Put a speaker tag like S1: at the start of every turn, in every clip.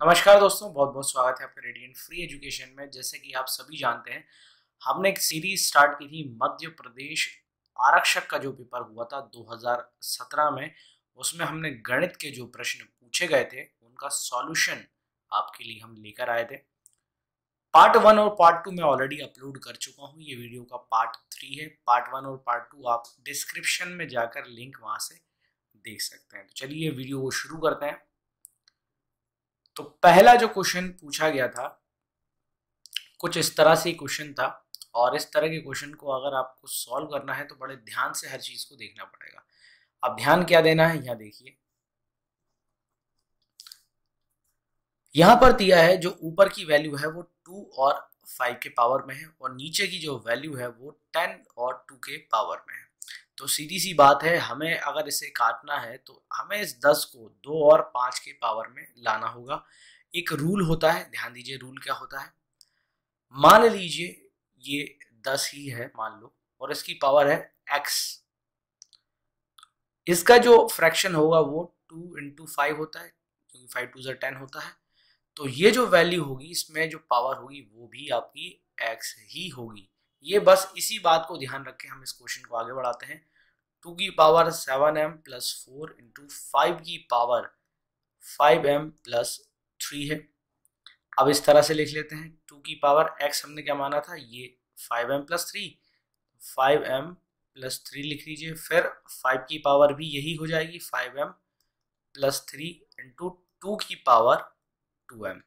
S1: नमस्कार दोस्तों, बहुत बहुत स्वागत है आपका रेडिएंट फ्री एजुकेशन में। जैसे कि आप सभी जानते हैं, हमने एक सीरीज स्टार्ट की थी मध्य प्रदेश आरक्षक का जो पेपर हुआ था 2017 में। उसमें हमने गणित के जो प्रश्न पूछे गए थे उनका सॉल्यूशन आपके लिए हम लेकर आए थे। पार्ट 1 और पार्ट 2 में ऑलरेडी अपलोड कर चुका हूँ। ये वीडियो का पार्ट 3 है। पार्ट 1 और पार्ट 2 आप डिस्क्रिप्शन में जाकर लिंक वहां से देख सकते हैं। तो चलिए वीडियो को शुरू करते हैं। तो पहला जो क्वेश्चन पूछा गया था कुछ इस तरह से क्वेश्चन था, और इस तरह के क्वेश्चन को अगर आपको सॉल्व करना है तो बड़े ध्यान से हर चीज को देखना पड़ेगा। अब ध्यान क्या देना है, यहाँ देखिए। यहाँ पर दिया है जो ऊपर की वैल्यू है वो 2 और 5 के पावर में है, और नीचे की जो वैल्यू है वो 10 और 2 के पावर में है। तो सीधी सी बात है, हमें अगर इसे काटना है तो हमें इस 10 को 2 और 5 के पावर में लाना होगा। एक रूल होता है, ध्यान दीजिए रूल क्या होता है। मान लीजिए ये 10 ही है मान लो, और इसकी पावर है x। इसका जो फ्रैक्शन होगा वो 2 इंटू 5 होता है, क्योंकि 5 2 10 होता है। तो ये जो वैल्यू होगी इसमें जो पावर होगी वो भी आपकी x ही होगी। ये बस इसी बात को ध्यान रख के हम इस क्वेश्चन को आगे बढ़ाते हैं। 2 की पावर 7m प्लस 4 इंटू 5 की पावर 5m प्लस 3 है। अब इस तरह से लिख लेते हैं। 2 की पावर x हमने क्या माना था, ये 5m प्लस 3, 5m प्लस 3 लिख लीजिए। फिर 5 की पावर भी यही हो जाएगी 5m प्लस 3 इंटू 2 की पावर 2m।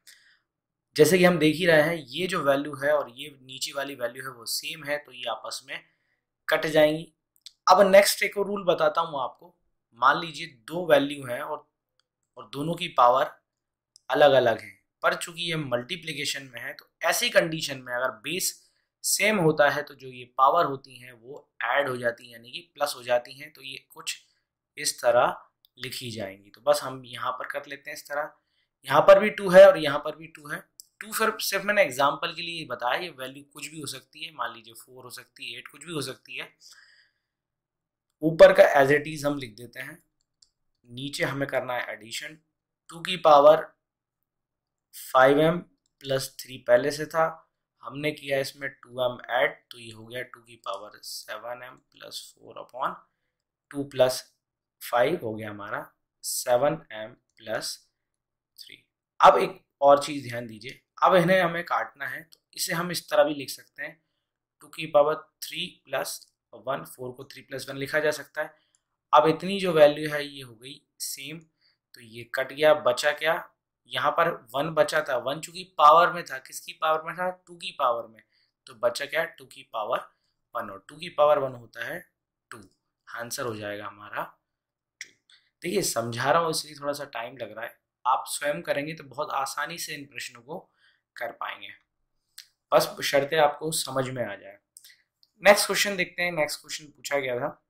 S1: जैसे कि हम देख ही रहे हैं ये जो वैल्यू है और ये नीचे वाली वैल्यू है वो सेम है, तो ये आपस में कट जाएंगी। अब नेक्स्ट एक और रूल बताता हूँ आपको। मान लीजिए दो वैल्यू हैं और दोनों की पावर अलग अलग है, पर चूंकि ये मल्टीप्लिकेशन में है तो ऐसी कंडीशन में अगर बेस सेम होता है तो जो ये पावर होती हैं वो ऐड हो जाती हैं, यानी कि प्लस हो जाती हैं। तो ये कुछ इस तरह लिखी जाएंगी। तो बस हम यहाँ पर कर लेते हैं इस तरह। यहाँ पर भी 2 है और यहाँ पर भी 2 है। 2 फिर सिर्फ मैंने एग्जाम्पल के लिए बताया, ये वैल्यू कुछ भी हो सकती है। मान लीजिए 4 हो सकती है, 8, कुछ भी हो सकती है। ऊपर का एज इट इज हम लिख देते हैं, नीचे हमें करना है एडिशन। 2 की पावर 5m प्लस 3 पहले से था, हमने किया इसमें 2m ऐड, तो ये हो गया 2 की power 7m plus 4 upon 2 plus 5 हो गया हमारा 7m प्लस 3। अब एक और चीज ध्यान दीजिए, अब इन्हें हमें काटना है तो इसे हम इस तरह भी लिख सकते हैं। 2 की पावर 3 प्लस 1, 4 को 3 प्लस 1 लिखा जा सकता है। अब इतनी जो वैल्यू है ये हो गई सेम, तो ये कट गया, बचा क्या, यहाँ पर 1 बचा था। 1 चूंकि पावर में था, किसकी पावर में था, 2 की पावर में, तो बचा क्या, 2 की पावर 1, और 2 की पावर 1 होता है 2। आंसर हो जाएगा हमारा 2। देखिए समझा रहा हूँ इसलिए थोड़ा सा टाइम लग रहा है, आप स्वयं करेंगे तो बहुत आसानी से इन प्रश्नों को कर पाएंगे। बस शर्तें आपको समझ में आ जाए। नेक्स्ट क्वेश्चन देखते हैं। नेक्स्ट क्वेश्चन पूछा गया था,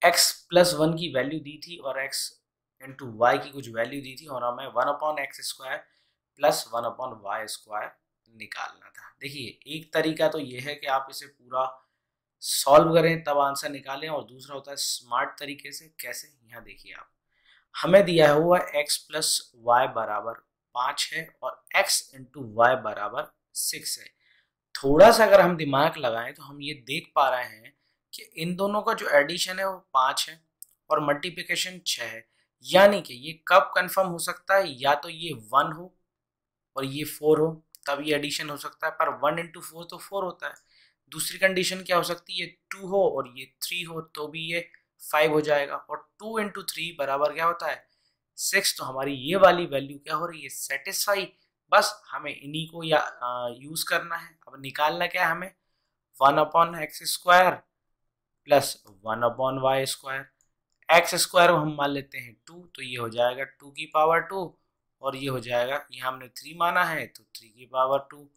S1: x प्लस 1 की वैल्यू दी थी और x इंटू वाई की कुछ वैल्यू दी थी, और हमें 1/x² प्लस 1/y² निकालना था। देखिए एक तरीका तो ये है कि आप इसे पूरा सॉल्व करें तब आंसर निकालें, और दूसरा होता है स्मार्ट तरीके से। कैसे, यहाँ देखिए आप, हमें दिया हुआ x प्लस वाई बराबर 5 है और x इंटू वाई बराबर 6 है। थोड़ा सा अगर हम दिमाग लगाएं तो हम ये देख पा रहे हैं कि इन दोनों का जो एडिशन है वो 5 है और मल्टीप्लिकेशन 6 है। यानी कि ये कब कंफर्म हो सकता है, या तो ये 1 हो और ये 4 हो, तब ये एडिशन हो सकता है। पर 1 इंटू 4 तो 4 होता है। दूसरी कंडीशन क्या हो सकती है, ये 2 हो और ये 3 हो, तो भी ये 5 हो जाएगा। और 2 इंटू 3 बराबर क्या होता है, 6। तो हमारी ये वाली वैल्यू क्या हो रही है, सेटिस्फाई। बस हमें इन्हीं को या यूज करना है। अब निकालना क्या है हमें, 1/x² प्लस 1/y²। x² हम मान लेते हैं 2, तो ये हो जाएगा 2 की पावर 2, और ये हो जाएगा, यहाँ हमने 3 माना है तो 3 की पावर 2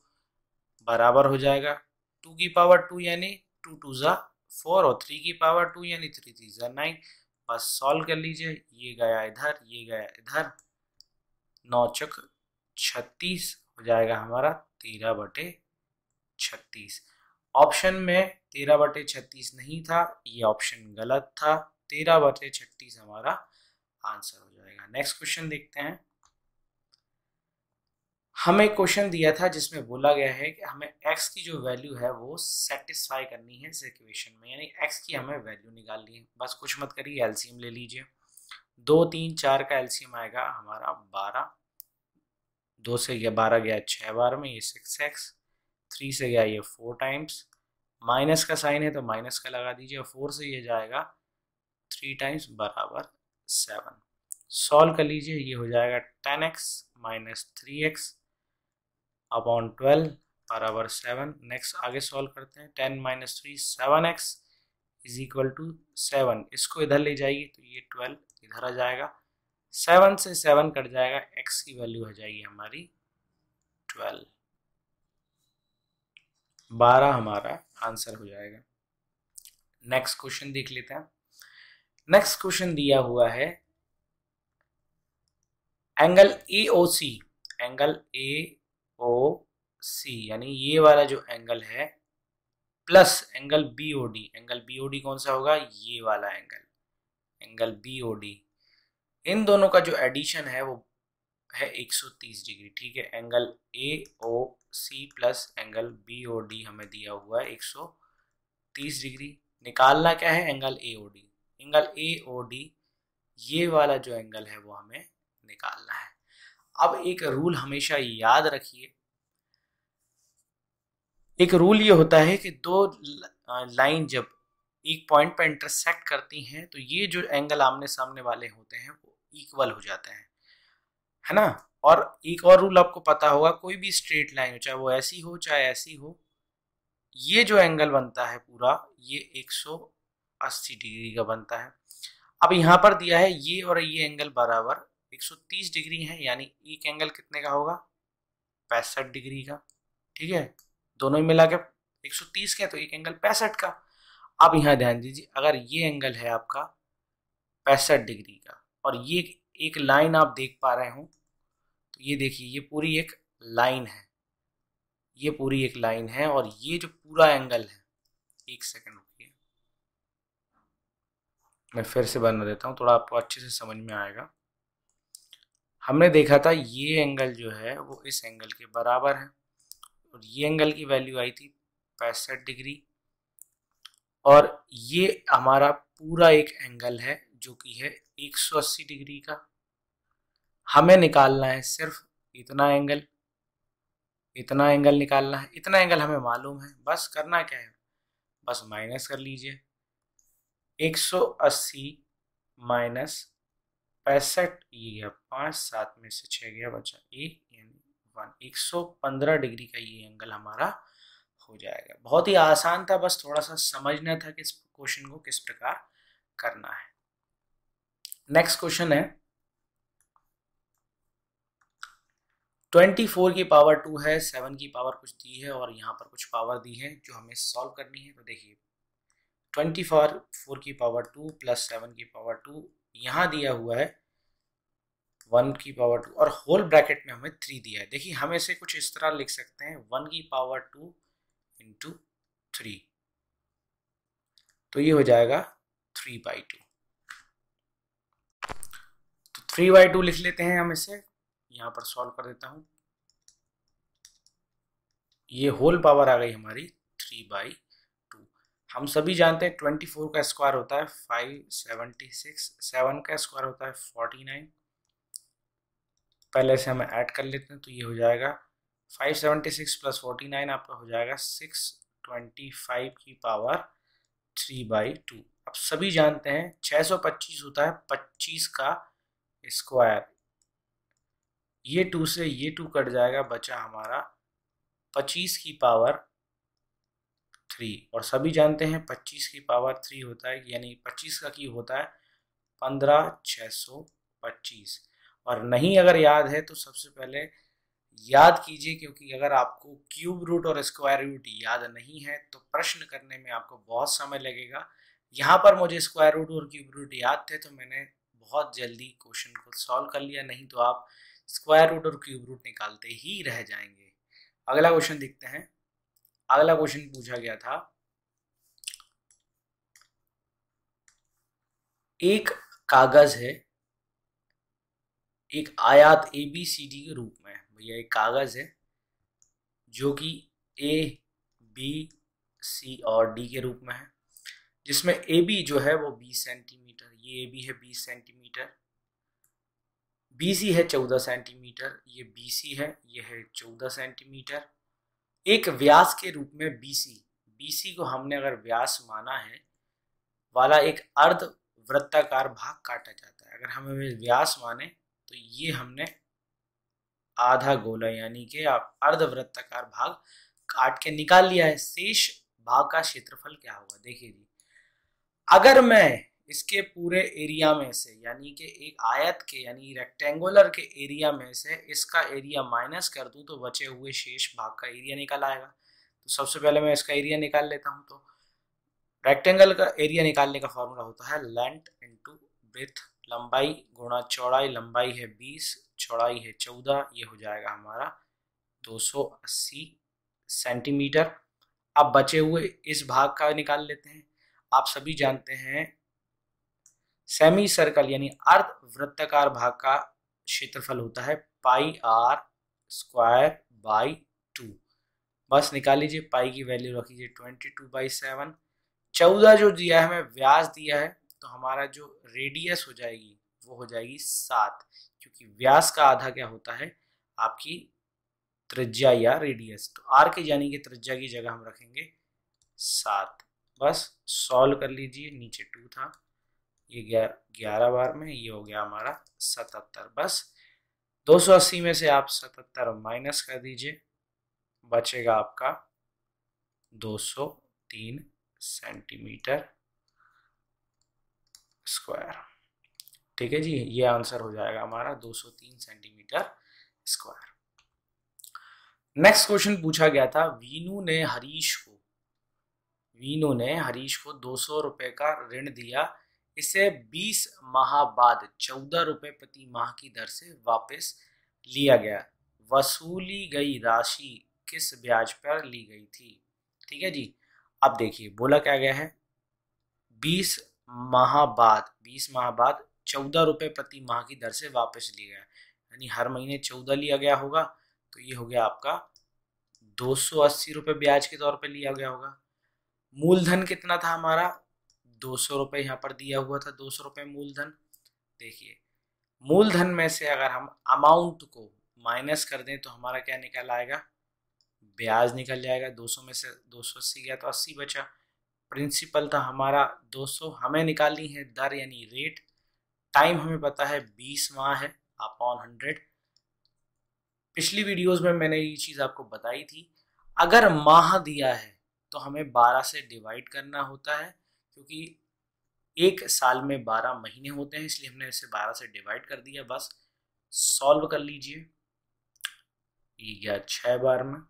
S1: बराबर हो जाएगा 2 की पावर 2, यानी 2 2 ज़ा 4, और 3 की पावर 2 यानी 3 3 ज़ा 9। बस सॉल्व कर लीजिए, ये गया इधर, ये गया इधर, 9 चक 36 हो जाएगा हमारा 13/36। ऑप्शन में 13/36 नहीं था, ये ऑप्शन गलत था। 13/36 हमारा आंसर हो जाएगा। नेक्स्ट क्वेश्चन देखते हैं। हमें क्वेश्चन दिया था जिसमें बोला गया है कि हमें x की जो वैल्यू है वो सेटिस्फाई करनी है इस इक्वेशन में, यानी x की हमें वैल्यू निकालनी है। बस कुछ मत करिए, एलसीएम ले लीजिए। 2 3 4 का एलसीएम आएगा हमारा 12, 2 से गया 12 गया 6 बार में, ये 6x, 3 से गया ये 4 टाइम्स, माइनस का साइन है तो माइनस का लगा दीजिए, और 4 से ये जाएगा 3 टाइम्स बराबर 7। सॉल्व कर लीजिए, ये हो जाएगा 10x माइनस 3x अपॉन 12 बराबर 7। नेक्स्ट आगे सॉल्व करते हैं, 10 minus 3 7x is equal to 7। इसको इधर ले जाइए तो ये 12 इधर आ जाएगा, 7 से 7 कट जाएगा, x की वैल्यू हो जाएगी हमारी 12, 12 हमारा आंसर हो जाएगा। नेक्स्ट क्वेश्चन देख लेते हैं। नेक्स्ट क्वेश्चन दिया हुआ है एंगल AOC, एंगल AOC यानी ये वाला जो एंगल है plus angle BOD। Angle BOD कौन सा होगा, ये वाला एंगल, एंगल BOD। इन दोनों का जो एडिशन है वो है 130 डिग्री, ठीक है। Angle AOC plus angle BOD हमें दिया हुआ है 130 डिग्री। निकालना क्या है, एंगल AOD। एंगल AOD ये वाला जो एंगल है वो हमें निकालना है। अब एक रूल हमेशा याद रखिए, एक रूल ये होता है कि दो लाइन जब एक पॉइंट पर इंटरसेक्ट करती हैं तो ये जो एंगल आमने सामने वाले होते हैं वो इक्वल हो जाते हैं, है ना। और एक और रूल आपको पता होगा, कोई भी स्ट्रेट लाइन हो, चाहे वो ऐसी हो चाहे ऐसी हो, ये जो एंगल बनता है पूरा ये 180 डिग्री का बनता है। अब यहाँ पर दिया है ये और ये एंगल बराबर 130 डिग्री है, यानी एक एंगल कितने का होगा, 65 डिग्री का, ठीक है। दोनों ही मिला के 130 का, तो एक एंगल 65 का। अब यहाँ ध्यान दीजिए, अगर ये एंगल है आपका 65 डिग्री का और ये एक लाइन आप देख पा रहे हो, तो ये देखिए ये पूरी एक लाइन है, ये पूरी एक लाइन है, और ये जो पूरा एंगल है, एक सेकंड रुकिए मैं फिर से बना देता हूँ, थोड़ा आपको अच्छे से समझ में आएगा। हमने देखा था ये एंगल जो है वो इस एंगल के बराबर है, और ये एंगल की वैल्यू आई थी 65 डिग्री, और ये हमारा पूरा एक एंगल है जो कि है 180 डिग्री का। हमें निकालना है सिर्फ इतना एंगल, इतना एंगल निकालना है। इतना एंगल हमें मालूम है, बस करना क्या है, बस माइनस कर लीजिए। 180 माइनस 65, ये गया 5, 7 में से 6 गया, बचा 1 यानी 1, 115 डिग्री का ये एंगल हमारा हो जाएगा। बहुत ही आसान था, बस थोड़ा सा समझना था कि इस क्वेश्चन को किस प्रकार करना है। नेक्स्ट क्वेश्चन है 24 की पावर 2 है, 7 की पावर कुछ दी है और यहाँ पर कुछ पावर दी है जो हमें सॉल्व करनी है। तो देखिए 24 की पावर 2 प्लस 7 की पावर 2, यहाँ दिया हुआ है 1 की पावर 2 और होल ब्रैकेट में हमें 3 दिया है। देखिए हम इसे कुछ इस तरह लिख सकते हैं 1 की पावर 2 इंटू 3, तो ये हो जाएगा 3/2। तो 3/2 लिख लेते हैं हम इसे, यहाँ पर सॉल्व कर देता हूँ। ये होल पावर आ गई हमारी 3/2। हम सभी जानते हैं 24 का स्क्वायर होता है 576, 7 का स्क्वायर होता है 49। पहले से हम ऐड कर लेते हैं, तो ये हो जाएगा 576 प्लस 49 आपका हो जाएगा 625 की पावर 3/2। अब सभी जानते हैं 625 होता है 25 का स्क्वायर, ये 2 से ये 2 कट जाएगा, बचा हमारा 25 की पावर 3। और सभी जानते हैं 25 की पावर 3 होता है, यानी 25 का क्यूब होता है 15,625। और नहीं अगर याद है तो सबसे पहले याद कीजिए, क्योंकि अगर आपको क्यूब रूट और स्क्वायर रूट याद नहीं है तो प्रश्न करने में आपको बहुत समय लगेगा। यहाँ पर मुझे स्क्वायर रूट और क्यूब रूट याद थे तो मैंने बहुत जल्दी क्वेश्चन को सॉल्व कर लिया, नहीं तो आप स्क्वायर रूट और क्यूब रूट निकालते ही रह जाएंगे। अगला क्वेश्चन देखते हैं। अगला क्वेश्चन पूछा गया था, एक कागज है एक आयात ABCD के रूप में। भैया एक कागज़ है जो कि ए बी सी और डी के रूप में है, जिसमें ए बी जो है वो 20 सेंटीमीटर, ये ए बी है 20 सेंटीमीटर, बी सी है 14 सेंटीमीटर, ये बी सी है, ये है 14 सेंटीमीटर। एक व्यास के रूप में बी सी को हमने अगर व्यास माना है वाला एक अर्ध वृत्ताकार भाग काटा जाता है। अगर हमें व्यास माने तो ये हमने आधा गोला यानी कि अर्धवृत्ताकार भाग काट के निकाल लिया है। शेष भाग का क्षेत्रफल क्या होगा, देखिए जी, अगर मैं इसके पूरे एरिया में से यानी कि एक आयत के यानी रेक्टेंगुलर के एरिया में से इसका एरिया माइनस कर दूं तो बचे हुए शेष भाग का एरिया निकल आएगा। तो सबसे पहले मैं इसका एरिया निकाल लेता हूं। तो रेक्टेंगल का एरिया निकालने का फॉर्मूला होता है लेंथ इंटू ब्रेथ, लंबाई गुणा चौड़ाई, लंबाई है 20, चौड़ाई है 14, ये हो जाएगा हमारा 280 सेंटीमीटर। अब बचे हुए इस भाग का निकाल लेते हैं। आप सभी जानते हैं सेमी सर्कल यानी अर्ध वृत्ताकार भाग का क्षेत्रफल होता है पाई आर स्क्वायर बाई 2। बस निकाल लीजिए, पाई की वैल्यू रख लीजिए 22/7। 14 जो दिया है हमें व्यास दिया है, तो हमारा जो रेडियस हो जाएगी वो हो जाएगी 7, क्योंकि व्यास का आधा क्या होता है आपकी त्रिज्या या रेडियस। तो आर के यानी कि त्रिज्या की जगह हम रखेंगे 7। बस सॉल्व कर लीजिए, नीचे 2 था, ये 11 बार में, ये हो गया हमारा 77। बस 280 में से आप 77 माइनस कर दीजिए, बचेगा आपका 203 सेंटीमीटर स्क्वायर। ठीक है जी, ये आंसर हो जाएगा हमारा 203 सेंटीमीटर स्क्वायर। नेक्स्ट क्वेश्चन पूछा गया था, वीनू ने हरीश को 200 रुपए का ऋण दिया, इसे 20 माह बाद 14 रुपए प्रति माह की दर से वापस लिया गया। वसूली गई राशि किस ब्याज पर ली गई थी? ठीक है जी, अब देखिए बोला क्या गया है, 20 माह बाद 14 रुपए प्रति माह की दर से वापस लिया गया, यानी हर महीने 14 लिया गया होगा, तो ये हो गया आपका 280 रुपए ब्याज के तौर पे लिया गया होगा। मूलधन कितना था हमारा, 200 रुपए यहाँ पर दिया हुआ था, 200 रुपए मूलधन। देखिए मूलधन में से अगर हम अमाउंट को माइनस कर दें तो हमारा क्या निकल आएगा, ब्याज निकल जाएगा। 200 में से 280 गया तो 80 बचा। प्रिंसिपल था हमारा 200, हमें निकालनी है दर यानी रेट। टाइम हमें पता है 20 माह है अपॉन 100। पिछली वीडियोस में मैंने ये चीज़ आपको बताई थी, अगर माह दिया है तो हमें 12 से डिवाइड करना होता है, क्योंकि एक साल में 12 महीने होते हैं, इसलिए हमने इसे 12 से डिवाइड कर दिया। बस सॉल्व कर लीजिए, ये गया 6 बार में,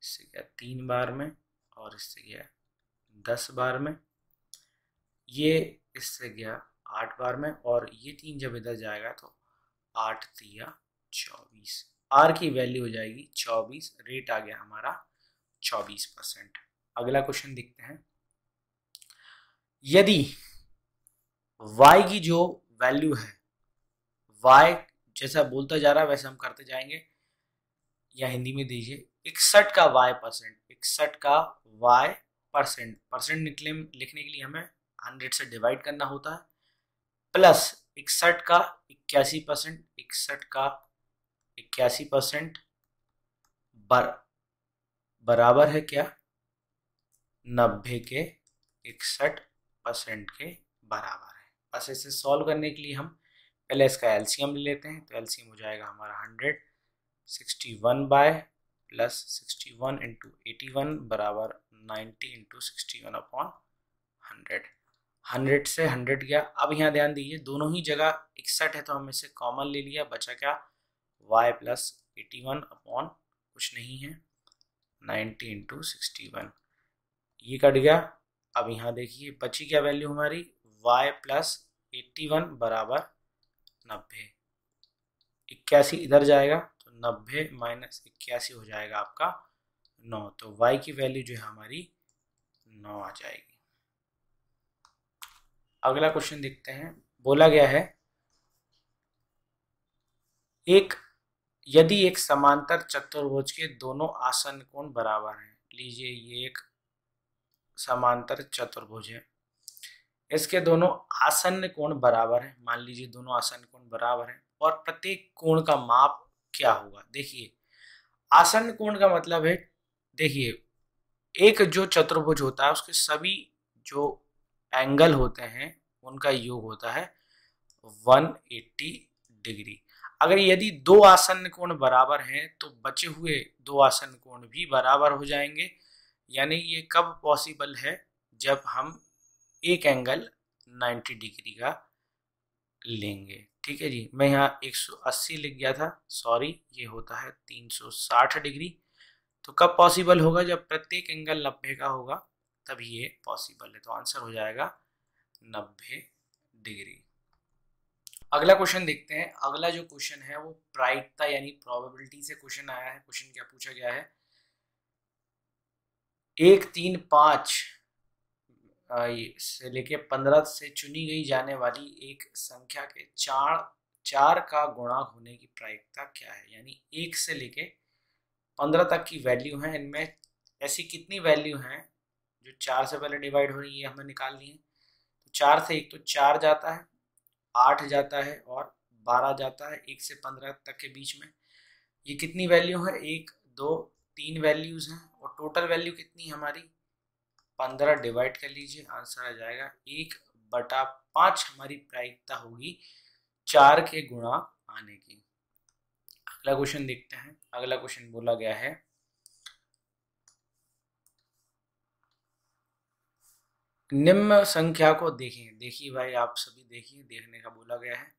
S1: इससे गया 3 बार में, और इससे गया 10 बार में, ये इससे गया 8 बार में, और ये 3 जब इधर जाएगा तो 8 तिया 24। आर की वैल्यू हो जाएगी 24, रेट आ गया हमारा 24%। अगला क्वेश्चन देखते हैं, यदि y की जो वैल्यू है, y जैसा बोलता जा रहा है वैसे हम करते जाएंगे, या हिंदी में दीजिए 61 का y परसेंट, लिखने के लिए हमें 100 से डिवाइड करना होता है, प्लस 61 का 81%, 61 का 81% बराबर है क्या, 90 के 61% के बराबर है। बस इसे सॉल्व करने के लिए हम पहले इसका एलसीएम ले लेते हैं, तो एलसीएम हो जाएगा हमारा 100, 61 बाय प्लस 61 इंटू 81 बराबर 90 इंटू 61 अपॉन 100। 100 से 100 गया। अब यहाँ ध्यान दीजिए, दोनों ही जगह 61 है तो हम इसे कॉमन ले लिया, बचा क्या y प्लस 81 अपॉन कुछ नहीं है 90 इंटू 61, ये कट गया। अब यहाँ देखिए बची क्या वैल्यू हमारी, y प्लस 81 बराबर 90, 81 इधर जाएगा तो 90 माइनस 81 हो जाएगा आपका 9, तो y की वैल्यू जो है हमारी 9 आ जाएगी। अगला क्वेश्चन देखते हैं, बोला गया है एक यदि एक समांतर चतुर्भुज के दोनों आसन्न कोण बराबर हैं, लीजिए ये एक समांतर चतुर्भुज है, इसके दोनों आसन्न कोण बराबर है, मान लीजिए दोनों आसन्न कोण बराबर है, और प्रत्येक कोण का माप क्या होगा। देखिए आसन्न कोण का मतलब है, देखिए एक जो चतुर्भुज होता है उसके सभी जो एंगल होते हैं उनका योग होता है 180 डिग्री। अगर यदि दो आसन्न कोण बराबर हैं तो बचे हुए दो आसन्न कोण भी बराबर हो जाएंगे। यानी ये कब पॉसिबल है, जब हम एक एंगल 90 डिग्री का लेंगे। ठीक है जी, मैं यहाँ 180 लिख गया था, सॉरी, ये होता है 360 डिग्री। तो कब पॉसिबल होगा, जब प्रत्येक एंगल 90 का होगा तभी ये पॉसिबल है। तो आंसर हो जाएगा 90 डिग्री। अगला क्वेश्चन देखते हैं। अगला जो क्वेश्चन है वो प्रायिकता यानी प्रोबेबिलिटी से क्वेश्चन आया है। क्वेश्चन क्या पूछा गया है, 1, 3, 5 से लेके 15 से चुनी गई जाने वाली एक संख्या के चार का गुणक होने की प्रायिकता क्या है। यानी 1 से लेके 15 तक की वैल्यू है, इनमें ऐसी कितनी वैल्यू हैं जो 4 से पहले डिवाइड हो रही है, हमें निकालनी है। तो 4 से एक तो 4 जाता है, 8 जाता है और 12 जाता है 1 से 15 तक के बीच में। ये कितनी वैल्यू है, 1, 2, 3 वैल्यूज हैं, और टोटल वैल्यू कितनी है हमारी 15 डिवाइड कर लीजिए, आंसर आ जाएगा 1/5 हमारी प्रायिकता होगी 4 के गुणा आने की। अगला क्वेश्चन देखते हैं। अगला क्वेश्चन बोला गया है, निम्न संख्या को देखें। देखिए भाई आप सभी देखिए, देखने का बोला गया है।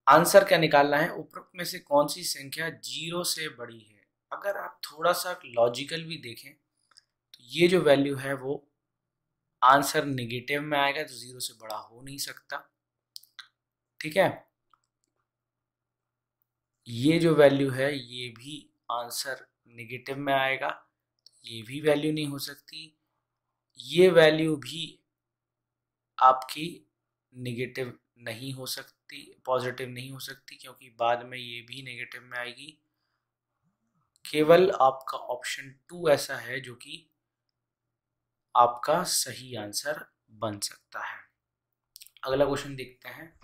S1: आंसर क्या निकालना है, उपरोक्त में से कौन सी संख्या 0 से बड़ी है। अगर आप थोड़ा सा लॉजिकल भी देखें तो ये जो वैल्यू है वो आंसर निगेटिव में आएगा, तो 0 से बड़ा हो नहीं सकता। ठीक है, ये जो वैल्यू है ये भी आंसर निगेटिव में आएगा, ये भी वैल्यू नहीं हो सकती। ये वैल्यू भी आपकी निगेटिव नहीं हो सकती, पॉजिटिव नहीं हो सकती, क्योंकि बाद में ये भी नेगेटिव में आएगी। केवल आपका ऑप्शन 2 ऐसा है जो कि आपका सही आंसर बन सकता है। अगला क्वेश्चन देखते हैं।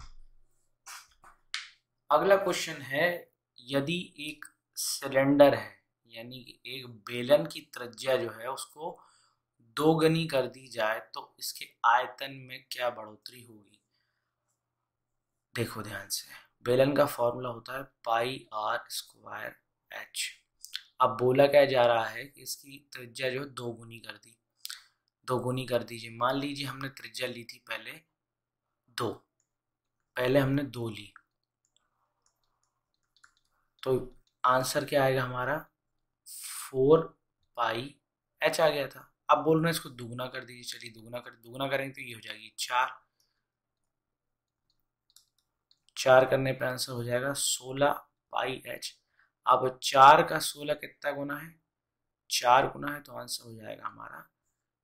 S1: अगला क्वेश्चन है, यदि एक सिलेंडर है यानी कि एक बेलन की त्रिज्या जो है उसको 2 गुनी कर दी जाए तो इसके आयतन में क्या बढ़ोतरी होगी। देखो ध्यान से, बेलन का फॉर्मूला होता है πr²h। अब बोला क्या जा रहा है कि इसकी त्रिज्या जो है 2 गुनी कर दी, 2 गुनी कर दीजिए। मान लीजिए हमने त्रिज्या ली थी पहले 2, पहले हमने 2 ली, तो आंसर क्या आएगा हमारा 4πh आ गया था। अब बोल रहे हैं इसको दुगुना कर दीजिए, चलिए दुगुना करेंगे तो ये हो जाएगी 4, 4 करने पे आंसर हो जाएगा 16πh। अब 4 का 16 कितना गुना है, 4 गुना है, तो आंसर हो जाएगा हमारा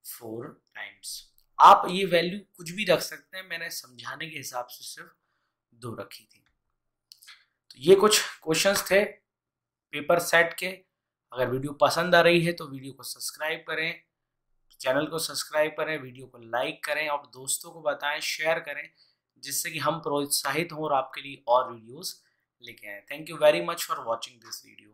S1: 4 टाइम्स। आप ये वैल्यू कुछ भी रख सकते हैं, मैंने समझाने के हिसाब से सिर्फ 2 रखी थी। तो ये कुछ क्वेश्चंस थे पेपर सेट के। अगर वीडियो पसंद आ रही है तो वीडियो को सब्सक्राइब करें, चैनल को सब्सक्राइब करें, वीडियो को लाइक करें और दोस्तों को बताएं, शेयर करें, जिससे कि हम प्रोत्साहित हों और आपके लिए और वीडियोस लेके आए। Thank you very much for watching this video.